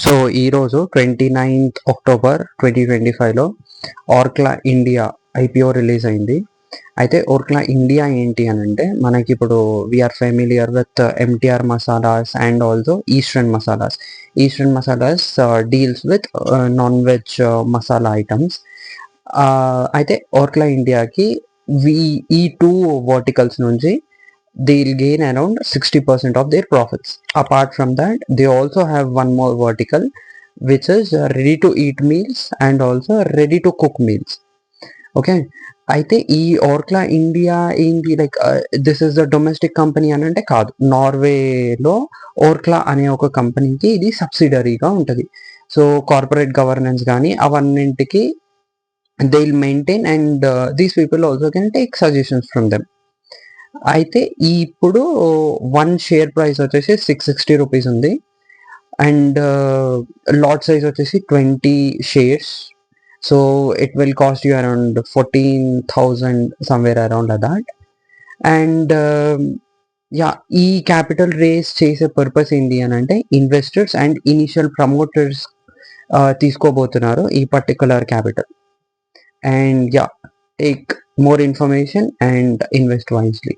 So ఈరోజు 29 అక్టోబర్ 2025లో ఆర్క్లా ఇండియా ఐపీఓ రిలీజ్ అయింది. అయితే ఆర్క్లా ఇండియా ఏంటి అని అంటే, మనకి ఇప్పుడు we are familiar with MTR masalas and also Eastern masalas. Eastern masalas deals with non veg masala items. అయితే ఆర్క్లా ఇండియాకి ఈ టూ వర్టికల్స్ నుంచి they'll gain around 60% of their profits. Apart from that, they also have one more vertical which is ready to eat meals and also ready to cook meals. Okay, అయితే ఈ ఆర్క్లా India ఏంటి, like this is the domestic company అని అంటే కాదు, నార్వేలో ఆర్క్లా అనే ఒక కంపెనీకి ఇది సబ్సిడరీగా ఉంటుంది. సో కార్పొరేట్ గవర్నెన్స్ కానీ అవన్నింటికి they will maintain and these people also can take suggestions from them. అయితే ఇప్పుడు వన్ షేర్ ప్రైస్ వచ్చేసి 660 రూపీస్ ఉంది అండ్ లాట్ సైజ్ వచ్చేసి 20 shares. So it will cost you around 14,000 somewhere around that. And yeah, ఈ capital race చేసే purpose ఏంటి అని అంటే, ఇన్వెస్టర్స్ అండ్ ఇనిషియల్ ప్రమోటర్స్ తీసుకోబోతున్నారు ఈ particular capital. And yeah, take more information and invest wisely.